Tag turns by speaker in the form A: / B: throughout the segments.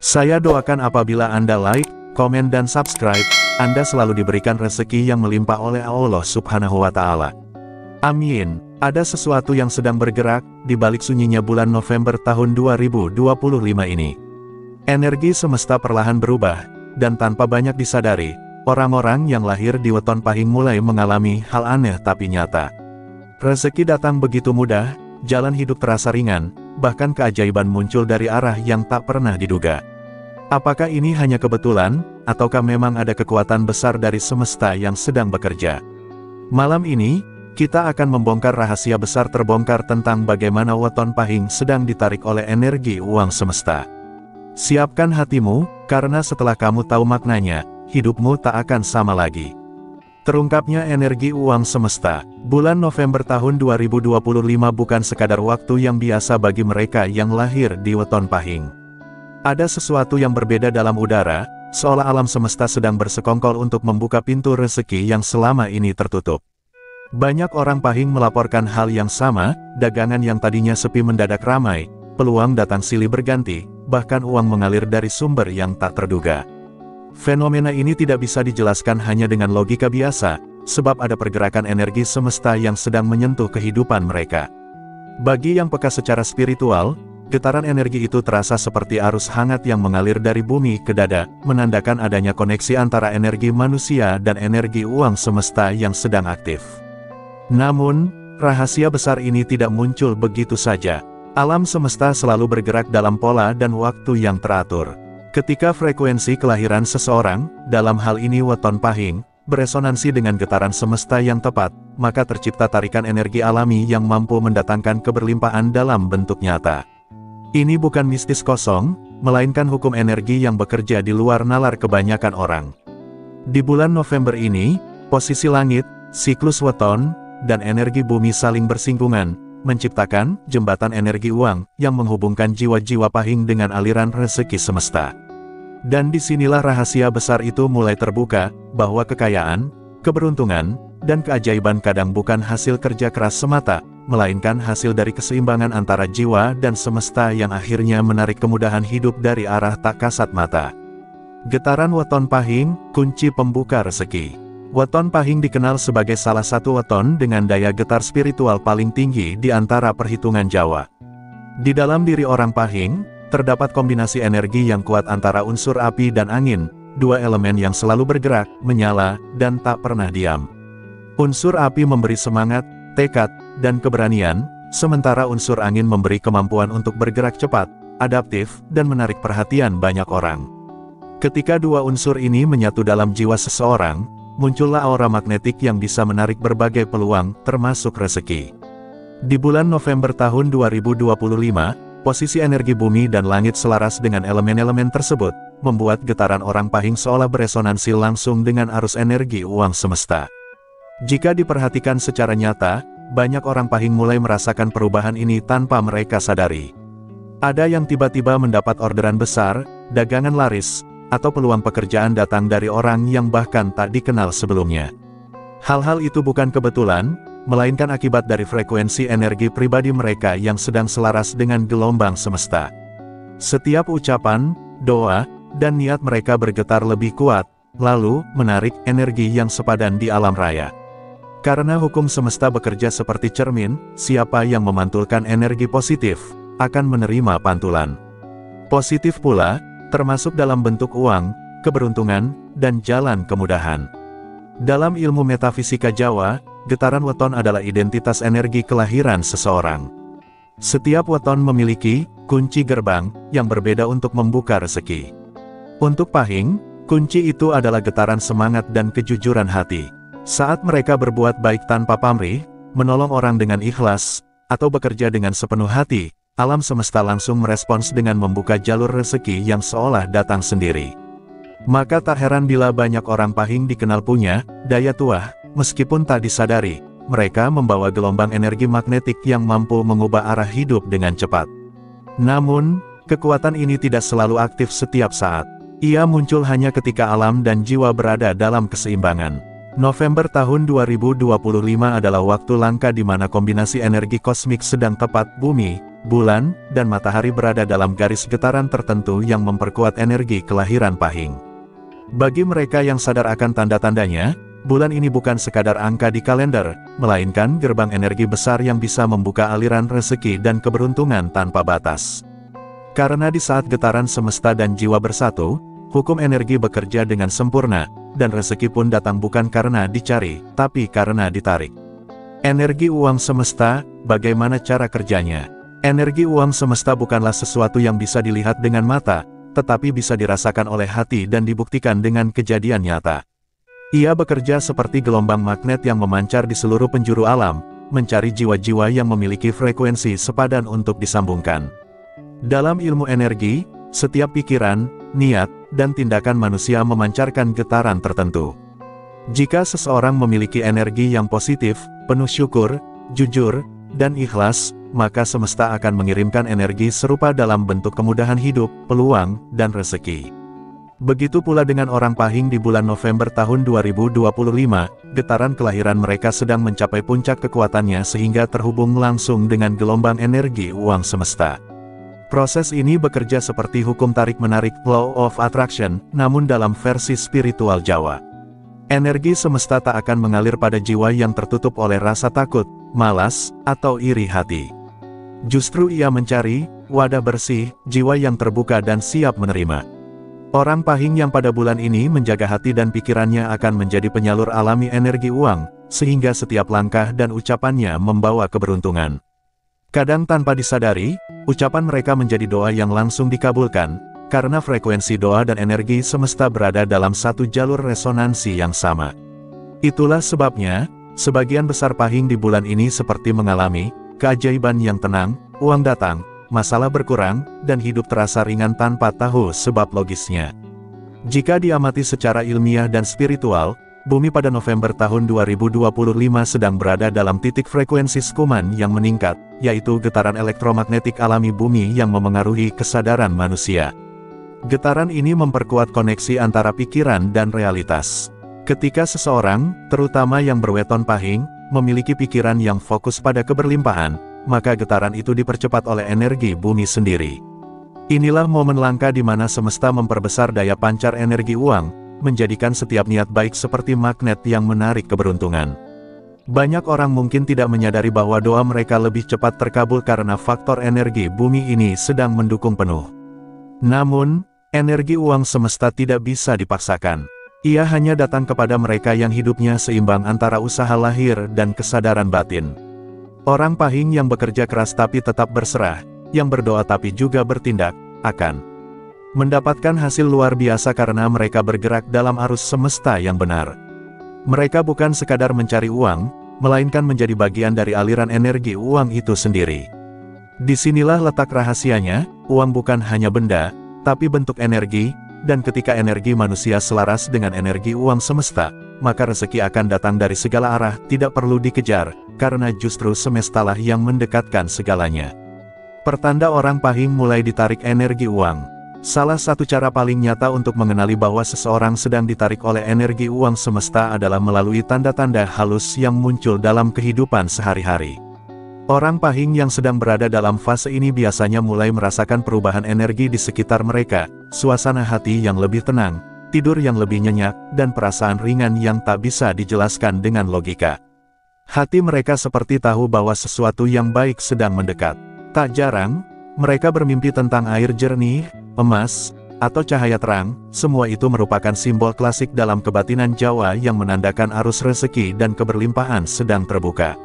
A: Saya doakan apabila Anda like, komen dan subscribe, Anda selalu diberikan rezeki yang melimpah oleh Allah Subhanahu wa Ta'ala. Amin. Ada sesuatu yang sedang bergerak di balik sunyinya bulan November tahun 2025 ini. Energi semesta perlahan berubah, dan tanpa banyak disadari, orang-orang yang lahir di weton pahing mulai mengalami hal aneh tapi nyata. Rezeki datang begitu mudah, jalan hidup terasa ringan, bahkan keajaiban muncul dari arah yang tak pernah diduga. Apakah ini hanya kebetulan, ataukah memang ada kekuatan besar dari semesta yang sedang bekerja? Malam ini, kita akan membongkar rahasia besar terbongkar tentang bagaimana weton pahing sedang ditarik oleh energi uang semesta. Siapkan hatimu, karena setelah kamu tahu maknanya, hidupmu tak akan sama lagi. Terungkapnya energi uang semesta, bulan November tahun 2025 bukan sekadar waktu yang biasa bagi mereka yang lahir di weton pahing. Ada sesuatu yang berbeda dalam udara, seolah alam semesta sedang bersekongkol untuk membuka pintu rezeki yang selama ini tertutup. Banyak orang pahing melaporkan hal yang sama, dagangan yang tadinya sepi mendadak ramai, peluang datang silih berganti, bahkan uang mengalir dari sumber yang tak terduga. Fenomena ini tidak bisa dijelaskan hanya dengan logika biasa, sebab ada pergerakan energi semesta yang sedang menyentuh kehidupan mereka. Bagi yang peka secara spiritual, getaran energi itu terasa seperti arus hangat yang mengalir dari bumi ke dada, menandakan adanya koneksi antara energi manusia dan energi uang semesta yang sedang aktif. Namun, rahasia besar ini tidak muncul begitu saja. Alam semesta selalu bergerak dalam pola dan waktu yang teratur. Ketika frekuensi kelahiran seseorang, dalam hal ini weton pahing, beresonansi dengan getaran semesta yang tepat, maka tercipta tarikan energi alami yang mampu mendatangkan keberlimpahan dalam bentuk nyata. Ini bukan mistis kosong, melainkan hukum energi yang bekerja di luar nalar kebanyakan orang. Di bulan November ini, posisi langit, siklus weton, dan energi bumi saling bersinggungan, menciptakan jembatan energi uang yang menghubungkan jiwa-jiwa pahing dengan aliran rezeki semesta. Dan disinilah rahasia besar itu mulai terbuka, bahwa kekayaan, keberuntungan, dan keajaiban kadang bukan hasil kerja keras semata, melainkan hasil dari keseimbangan antara jiwa dan semesta yang akhirnya menarik kemudahan hidup dari arah tak kasat mata. Getaran weton pahing, kunci pembuka rezeki. Weton pahing dikenal sebagai salah satu weton dengan daya getar spiritual paling tinggi di antara perhitungan Jawa. Di dalam diri orang pahing, terdapat kombinasi energi yang kuat antara unsur api dan angin, dua elemen yang selalu bergerak, menyala, dan tak pernah diam. Unsur api memberi semangat, tekad, dan keberanian, sementara unsur angin memberi kemampuan untuk bergerak cepat, adaptif, dan menarik perhatian banyak orang. Ketika dua unsur ini menyatu dalam jiwa seseorang, muncullah aura magnetik yang bisa menarik berbagai peluang, termasuk rezeki. Di bulan November tahun 2025, posisi energi bumi dan langit selaras dengan elemen-elemen tersebut, membuat getaran orang pahing seolah beresonansi langsung dengan arus energi uang semesta. Jika diperhatikan secara nyata, banyak orang pahing mulai merasakan perubahan ini tanpa mereka sadari. Ada yang tiba-tiba mendapat orderan besar, dagangan laris, atau peluang pekerjaan datang dari orang yang bahkan tak dikenal sebelumnya. Hal-hal itu bukan kebetulan, melainkan akibat dari frekuensi energi pribadi mereka yang sedang selaras dengan gelombang semesta. Setiap ucapan, doa, dan niat mereka bergetar lebih kuat, lalu menarik energi yang sepadan di alam raya. Karena hukum semesta bekerja seperti cermin, siapa yang memantulkan energi positif, akan menerima pantulan positif pula, termasuk dalam bentuk uang, keberuntungan, dan jalan kemudahan. Dalam ilmu metafisika Jawa, getaran weton adalah identitas energi kelahiran seseorang. Setiap weton memiliki kunci gerbang yang berbeda untuk membuka rezeki. Untuk pahing, kunci itu adalah getaran semangat dan kejujuran hati. Saat mereka berbuat baik tanpa pamrih, menolong orang dengan ikhlas, atau bekerja dengan sepenuh hati, alam semesta langsung merespons dengan membuka jalur rezeki yang seolah datang sendiri. Maka tak heran bila banyak orang pahing dikenal punya daya tuah, meskipun tak disadari, mereka membawa gelombang energi magnetik yang mampu mengubah arah hidup dengan cepat. Namun, kekuatan ini tidak selalu aktif setiap saat. Ia muncul hanya ketika alam dan jiwa berada dalam keseimbangan. November tahun 2025 adalah waktu langka di mana kombinasi energi kosmik sedang tepat. Bumi, bulan, dan matahari berada dalam garis getaran tertentu yang memperkuat energi kelahiran Pahing. Bagi mereka yang sadar akan tanda-tandanya, bulan ini bukan sekadar angka di kalender, melainkan gerbang energi besar yang bisa membuka aliran rezeki dan keberuntungan tanpa batas. Karena di saat getaran semesta dan jiwa bersatu, hukum energi bekerja dengan sempurna, dan rezeki pun datang bukan karena dicari, tapi karena ditarik. Energi uang semesta, bagaimana cara kerjanya? Energi uang semesta bukanlah sesuatu yang bisa dilihat dengan mata, tetapi bisa dirasakan oleh hati dan dibuktikan dengan kejadian nyata. Ia bekerja seperti gelombang magnet yang memancar di seluruh penjuru alam, mencari jiwa-jiwa yang memiliki frekuensi sepadan untuk disambungkan. Dalam ilmu energi, setiap pikiran, niat, dan tindakan manusia memancarkan getaran tertentu. Jika seseorang memiliki energi yang positif, penuh syukur, jujur, dan ikhlas, maka semesta akan mengirimkan energi serupa dalam bentuk kemudahan hidup, peluang, dan rezeki. Begitu pula dengan orang Pahing di bulan November tahun 2025, getaran kelahiran mereka sedang mencapai puncak kekuatannya sehingga terhubung langsung dengan gelombang energi uang semesta. Proses ini bekerja seperti hukum tarik-menarik Law of Attraction, namun dalam versi spiritual Jawa. Energi semesta tak akan mengalir pada jiwa yang tertutup oleh rasa takut, malas, atau iri hati. Justru ia mencari wadah bersih, jiwa yang terbuka dan siap menerima. Orang Pahing yang pada bulan ini menjaga hati dan pikirannya akan menjadi penyalur alami energi uang, sehingga setiap langkah dan ucapannya membawa keberuntungan. Kadang tanpa disadari, ucapan mereka menjadi doa yang langsung dikabulkan, karena frekuensi doa dan energi semesta berada dalam satu jalur resonansi yang sama. Itulah sebabnya, sebagian besar Pahing di bulan ini seperti mengalami keajaiban yang tenang, uang datang, masalah berkurang, dan hidup terasa ringan tanpa tahu sebab logisnya. Jika diamati secara ilmiah dan spiritual, bumi pada November tahun 2025 sedang berada dalam titik frekuensi Schumann yang meningkat, yaitu getaran elektromagnetik alami bumi yang memengaruhi kesadaran manusia. Getaran ini memperkuat koneksi antara pikiran dan realitas. Ketika seseorang, terutama yang berweton Pahing, memiliki pikiran yang fokus pada keberlimpahan, maka getaran itu dipercepat oleh energi bumi sendiri. Inilah momen langka di mana semesta memperbesar daya pancar energi uang, menjadikan setiap niat baik seperti magnet yang menarik keberuntungan. Banyak orang mungkin tidak menyadari bahwa doa mereka lebih cepat terkabul karena faktor energi bumi ini sedang mendukung penuh. Namun, energi uang semesta tidak bisa dipaksakan. Ia hanya datang kepada mereka yang hidupnya seimbang antara usaha lahir dan kesadaran batin. Orang Pahing yang bekerja keras tapi tetap berserah, yang berdoa tapi juga bertindak, akan mendapatkan hasil luar biasa karena mereka bergerak dalam arus semesta yang benar. Mereka bukan sekadar mencari uang, melainkan menjadi bagian dari aliran energi uang itu sendiri. Disinilah letak rahasianya, uang bukan hanya benda, tapi bentuk energi, dan ketika energi manusia selaras dengan energi uang semesta, maka rezeki akan datang dari segala arah, tidak perlu dikejar, karena justru semestalah yang mendekatkan segalanya. Pertanda orang Pahing mulai ditarik energi uang. Salah satu cara paling nyata untuk mengenali bahwa seseorang sedang ditarik oleh energi uang semesta adalah melalui tanda-tanda halus yang muncul dalam kehidupan sehari-hari. Orang Pahing yang sedang berada dalam fase ini biasanya mulai merasakan perubahan energi di sekitar mereka, suasana hati yang lebih tenang, tidur yang lebih nyenyak, dan perasaan ringan yang tak bisa dijelaskan dengan logika. Hati mereka seperti tahu bahwa sesuatu yang baik sedang mendekat. Tak jarang, mereka bermimpi tentang air jernih, emas, atau cahaya terang. Semua itu merupakan simbol klasik dalam kebatinan Jawa yang menandakan arus rezeki dan keberlimpahan sedang terbuka.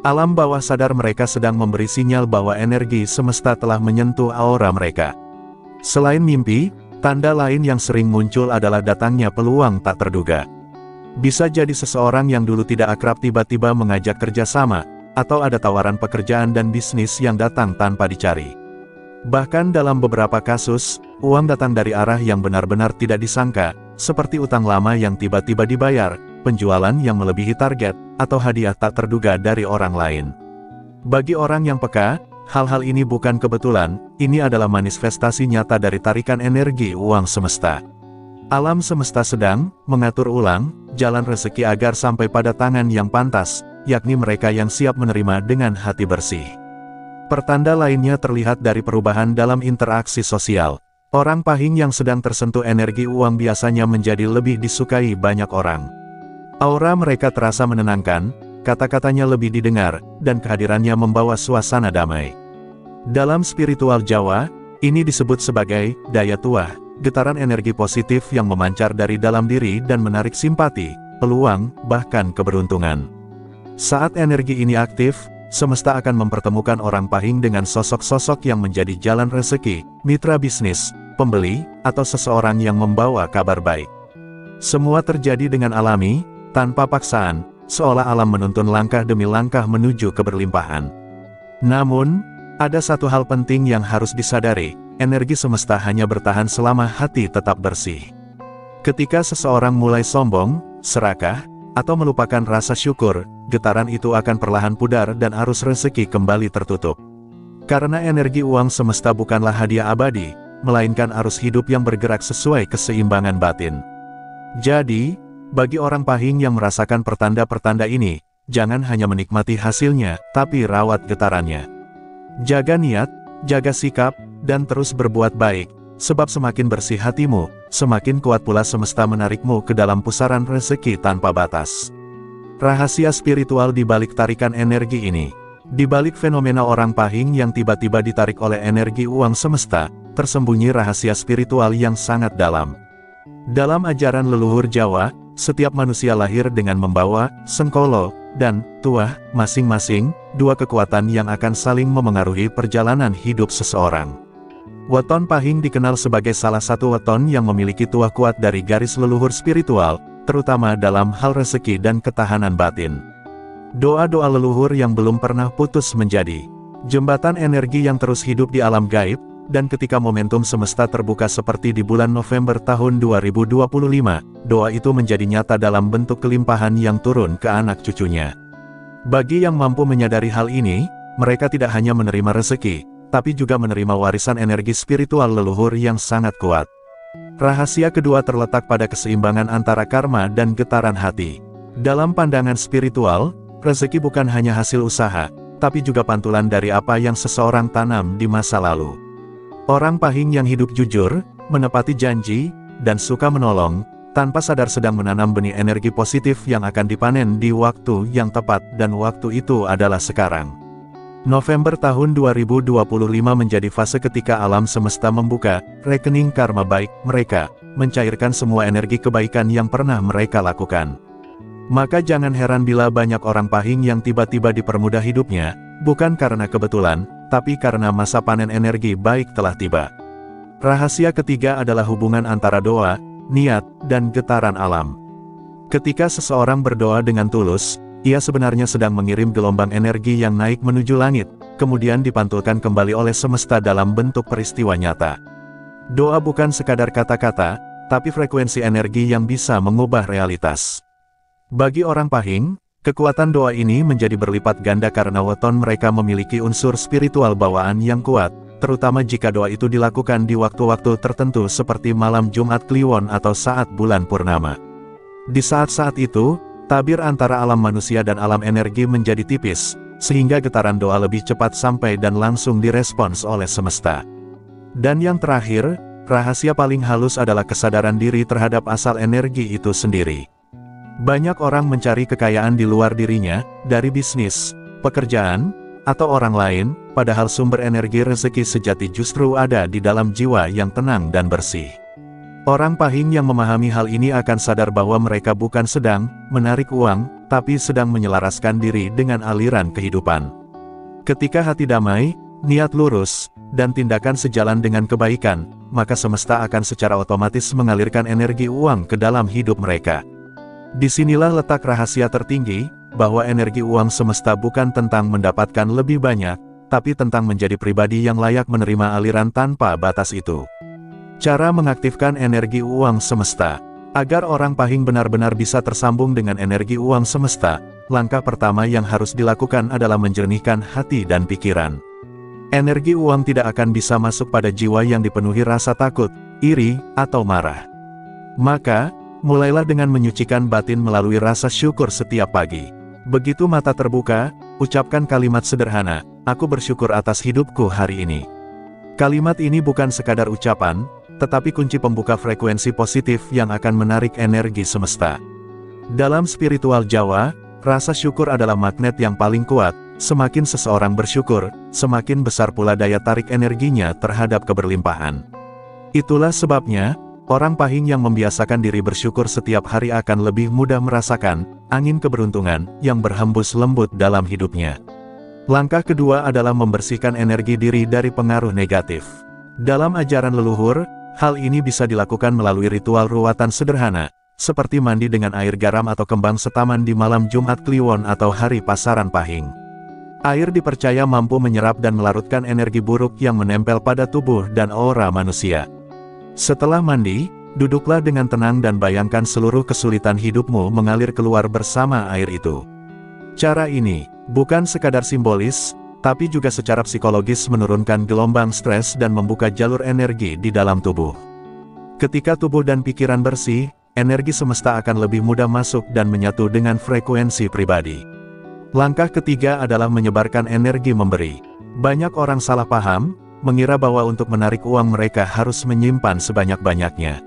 A: Alam bawah sadar mereka sedang memberi sinyal bahwa energi semesta telah menyentuh aura mereka. Selain mimpi, tanda lain yang sering muncul adalah datangnya peluang tak terduga. Bisa jadi seseorang yang dulu tidak akrab tiba-tiba mengajak kerjasama, atau ada tawaran pekerjaan dan bisnis yang datang tanpa dicari. Bahkan dalam beberapa kasus, uang datang dari arah yang benar-benar tidak disangka, seperti utang lama yang tiba-tiba dibayar, penjualan yang melebihi target, atau hadiah tak terduga dari orang lain. Bagi orang yang peka, hal-hal ini bukan kebetulan, ini adalah manifestasi nyata dari tarikan energi uang semesta. Alam semesta sedang mengatur ulang jalan rezeki agar sampai pada tangan yang pantas, yakni mereka yang siap menerima dengan hati bersih. Pertanda lainnya terlihat dari perubahan dalam interaksi sosial. Orang Pahing yang sedang tersentuh energi uang biasanya menjadi lebih disukai banyak orang. Aura mereka terasa menenangkan, kata-katanya lebih didengar, dan kehadirannya membawa suasana damai. Dalam spiritual Jawa, ini disebut sebagai daya tuah, getaran energi positif yang memancar dari dalam diri dan menarik simpati, peluang, bahkan keberuntungan. Saat energi ini aktif, semesta akan mempertemukan orang Pahing dengan sosok-sosok yang menjadi jalan rezeki, mitra bisnis, pembeli, atau seseorang yang membawa kabar baik. Semua terjadi dengan alami, tanpa paksaan, seolah alam menuntun langkah demi langkah menuju keberlimpahan. Namun, ada satu hal penting yang harus disadari, energi semesta hanya bertahan selama hati tetap bersih. Ketika seseorang mulai sombong, serakah, atau melupakan rasa syukur, getaran itu akan perlahan pudar dan arus rezeki kembali tertutup. Karena energi uang semesta bukanlah hadiah abadi, melainkan arus hidup yang bergerak sesuai keseimbangan batin. Jadi, bagi orang Pahing yang merasakan pertanda-pertanda ini, jangan hanya menikmati hasilnya, tapi rawat getarannya. Jaga niat, jaga sikap, dan terus berbuat baik, sebab semakin bersih hatimu, semakin kuat pula semesta menarikmu ke dalam pusaran rezeki tanpa batas. Rahasia spiritual di balik tarikan energi ini. Di balik fenomena orang Pahing yang tiba-tiba ditarik oleh energi uang semesta, tersembunyi rahasia spiritual yang sangat dalam. Dalam ajaran leluhur Jawa, setiap manusia lahir dengan membawa sengkolo dan tuah masing-masing, dua kekuatan yang akan saling memengaruhi perjalanan hidup seseorang. Weton Pahing dikenal sebagai salah satu weton yang memiliki tuah kuat dari garis leluhur spiritual, terutama dalam hal rezeki dan ketahanan batin. Doa-doa leluhur yang belum pernah putus menjadi jembatan energi yang terus hidup di alam gaib, dan ketika momentum semesta terbuka seperti di bulan November tahun 2025, doa itu menjadi nyata dalam bentuk kelimpahan yang turun ke anak cucunya. Bagi yang mampu menyadari hal ini, mereka tidak hanya menerima rezeki, tapi juga menerima warisan energi spiritual leluhur yang sangat kuat. Rahasia kedua terletak pada keseimbangan antara karma dan getaran hati. Dalam pandangan spiritual, rezeki bukan hanya hasil usaha, tapi juga pantulan dari apa yang seseorang tanam di masa lalu. Orang Pahing yang hidup jujur, menepati janji, dan suka menolong, tanpa sadar sedang menanam benih energi positif yang akan dipanen di waktu yang tepat, dan waktu itu adalah sekarang. November tahun 2025 menjadi fase ketika alam semesta membuka rekening karma baik mereka, mencairkan semua energi kebaikan yang pernah mereka lakukan. Maka jangan heran bila banyak orang Pahing yang tiba-tiba dipermudah hidupnya, bukan karena kebetulan, tapi karena masa panen energi baik telah tiba. Rahasia ketiga adalah hubungan antara doa, niat, dan getaran alam. Ketika seseorang berdoa dengan tulus, ia sebenarnya sedang mengirim gelombang energi yang naik menuju langit, kemudian dipantulkan kembali oleh semesta dalam bentuk peristiwa nyata. Doa bukan sekadar kata-kata, tapi frekuensi energi yang bisa mengubah realitas. Bagi orang Pahing, kekuatan doa ini menjadi berlipat ganda karena weton mereka memiliki unsur spiritual bawaan yang kuat, terutama jika doa itu dilakukan di waktu-waktu tertentu seperti malam Jumat Kliwon atau saat bulan purnama. Di saat-saat itu, tabir antara alam manusia dan alam energi menjadi tipis, sehingga getaran doa lebih cepat sampai dan langsung direspons oleh semesta. Dan yang terakhir, rahasia paling halus adalah kesadaran diri terhadap asal energi itu sendiri. Banyak orang mencari kekayaan di luar dirinya, dari bisnis, pekerjaan, atau orang lain, padahal sumber energi rezeki sejati justru ada di dalam jiwa yang tenang dan bersih. Orang Pahing yang memahami hal ini akan sadar bahwa mereka bukan sedang menarik uang, tapi sedang menyelaraskan diri dengan aliran kehidupan. Ketika hati damai, niat lurus, dan tindakan sejalan dengan kebaikan, maka semesta akan secara otomatis mengalirkan energi uang ke dalam hidup mereka. Disinilah letak rahasia tertinggi, bahwa energi uang semesta bukan tentang mendapatkan lebih banyak, tapi tentang menjadi pribadi yang layak menerima aliran tanpa batas itu. Cara mengaktifkan energi uang semesta. Agar orang Pahing benar-benar bisa tersambung dengan energi uang semesta, langkah pertama yang harus dilakukan adalah menjernihkan hati dan pikiran. Energi uang tidak akan bisa masuk pada jiwa yang dipenuhi rasa takut, iri, atau marah. Maka, mulailah dengan menyucikan batin melalui rasa syukur setiap pagi. Begitu mata terbuka, ucapkan kalimat sederhana, "Aku bersyukur atas hidupku hari ini." Kalimat ini bukan sekadar ucapan, tetapi kunci pembuka frekuensi positif yang akan menarik energi semesta. Dalam spiritual Jawa, rasa syukur adalah magnet yang paling kuat. Semakin seseorang bersyukur, semakin besar pula daya tarik energinya terhadap keberlimpahan. Itulah sebabnya, orang Pahing yang membiasakan diri bersyukur setiap hari akan lebih mudah merasakan angin keberuntungan yang berhembus lembut dalam hidupnya. Langkah kedua adalah membersihkan energi diri dari pengaruh negatif. Dalam ajaran leluhur, hal ini bisa dilakukan melalui ritual ruwatan sederhana, seperti mandi dengan air garam atau kembang setaman di malam Jumat Kliwon atau hari pasaran Pahing. Air dipercaya mampu menyerap dan melarutkan energi buruk yang menempel pada tubuh dan aura manusia. Setelah mandi, duduklah dengan tenang dan bayangkan seluruh kesulitan hidupmu mengalir keluar bersama air itu. Cara ini bukan sekadar simbolis, tapi juga secara psikologis menurunkan gelombang stres dan membuka jalur energi di dalam tubuh. Ketika tubuh dan pikiran bersih, energi semesta akan lebih mudah masuk dan menyatu dengan frekuensi pribadi. Langkah ketiga adalah menyebarkan energi memberi. Banyak orang salah paham, mengira bahwa untuk menarik uang mereka harus menyimpan sebanyak-banyaknya.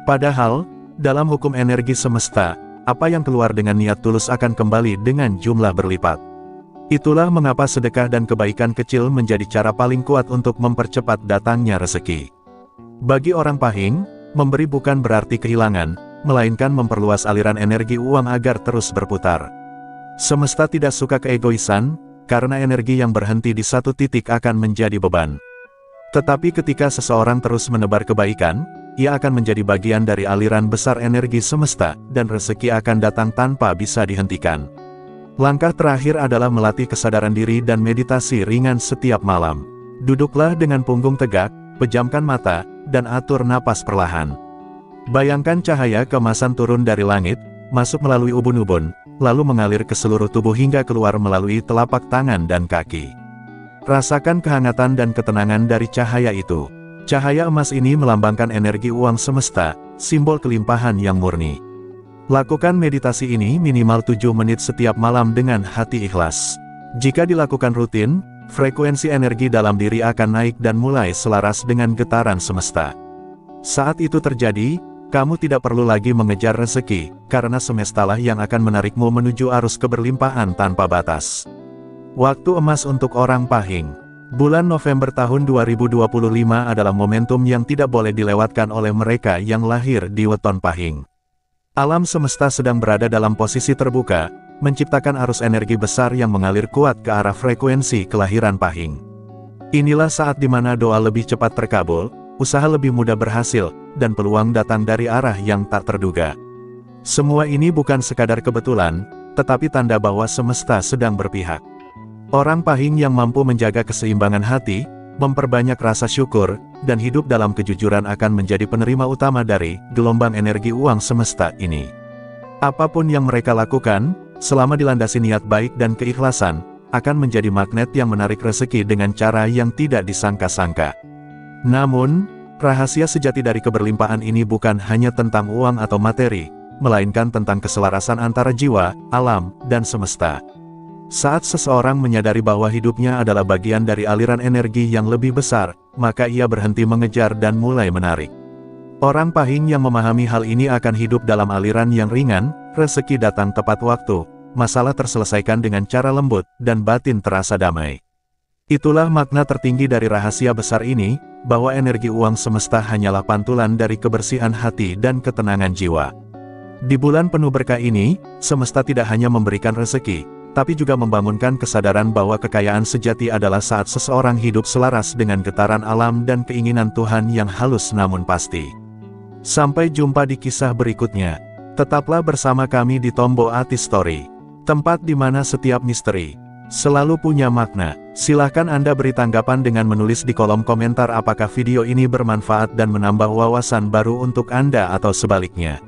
A: Padahal, dalam hukum energi semesta, apa yang keluar dengan niat tulus akan kembali dengan jumlah berlipat. Itulah mengapa sedekah dan kebaikan kecil menjadi cara paling kuat untuk mempercepat datangnya rezeki. Bagi orang Pahing, memberi bukan berarti kehilangan, melainkan memperluas aliran energi uang agar terus berputar. Semesta tidak suka keegoisan, karena energi yang berhenti di satu titik akan menjadi beban. Tetapi ketika seseorang terus menebar kebaikan, ia akan menjadi bagian dari aliran besar energi semesta, dan rezeki akan datang tanpa bisa dihentikan. Langkah terakhir adalah melatih kesadaran diri dan meditasi ringan setiap malam. Duduklah dengan punggung tegak, pejamkan mata, dan atur napas perlahan. Bayangkan cahaya keemasan turun dari langit, masuk melalui ubun-ubun, lalu mengalir ke seluruh tubuh hingga keluar melalui telapak tangan dan kaki. Rasakan kehangatan dan ketenangan dari cahaya itu. Cahaya emas ini melambangkan energi uang semesta, simbol kelimpahan yang murni. Lakukan meditasi ini minimal 7 menit setiap malam dengan hati ikhlas. Jika dilakukan rutin, frekuensi energi dalam diri akan naik dan mulai selaras dengan getaran semesta. Saat itu terjadi, kamu tidak perlu lagi mengejar rezeki, karena semestalah yang akan menarikmu menuju arus keberlimpahan tanpa batas. Waktu emas untuk orang Pahing. Bulan November tahun 2025 adalah momentum yang tidak boleh dilewatkan oleh mereka yang lahir di weton Pahing. Alam semesta sedang berada dalam posisi terbuka, menciptakan arus energi besar yang mengalir kuat ke arah frekuensi kelahiran Pahing. Inilah saat di mana doa lebih cepat terkabul, usaha lebih mudah berhasil, dan peluang datang dari arah yang tak terduga. Semua ini bukan sekadar kebetulan, tetapi tanda bahwa semesta sedang berpihak. Orang Pahing yang mampu menjaga keseimbangan hati, memperbanyak rasa syukur, dan hidup dalam kejujuran akan menjadi penerima utama dari gelombang energi uang semesta ini. Apapun yang mereka lakukan, selama dilandasi niat baik dan keikhlasan, akan menjadi magnet yang menarik rezeki dengan cara yang tidak disangka-sangka. Namun, rahasia sejati dari keberlimpahan ini bukan hanya tentang uang atau materi, melainkan tentang keselarasan antara jiwa, alam, dan semesta. Saat seseorang menyadari bahwa hidupnya adalah bagian dari aliran energi yang lebih besar, maka ia berhenti mengejar dan mulai menarik. Orang Pahing yang memahami hal ini akan hidup dalam aliran yang ringan, rezeki datang tepat waktu, masalah terselesaikan dengan cara lembut, dan batin terasa damai. Itulah makna tertinggi dari rahasia besar ini, bahwa energi uang semesta hanyalah pantulan dari kebersihan hati dan ketenangan jiwa. Di bulan penuh berkah ini, semesta tidak hanya memberikan rezeki, tapi juga membangunkan kesadaran bahwa kekayaan sejati adalah saat seseorang hidup selaras dengan getaran alam dan keinginan Tuhan yang halus namun pasti. Sampai jumpa di kisah berikutnya. Tetaplah bersama kami di Tombo Ati Story, tempat di mana setiap misteri selalu punya makna. Silahkan Anda beri tanggapan dengan menulis di kolom komentar apakah video ini bermanfaat dan menambah wawasan baru untuk Anda atau sebaliknya.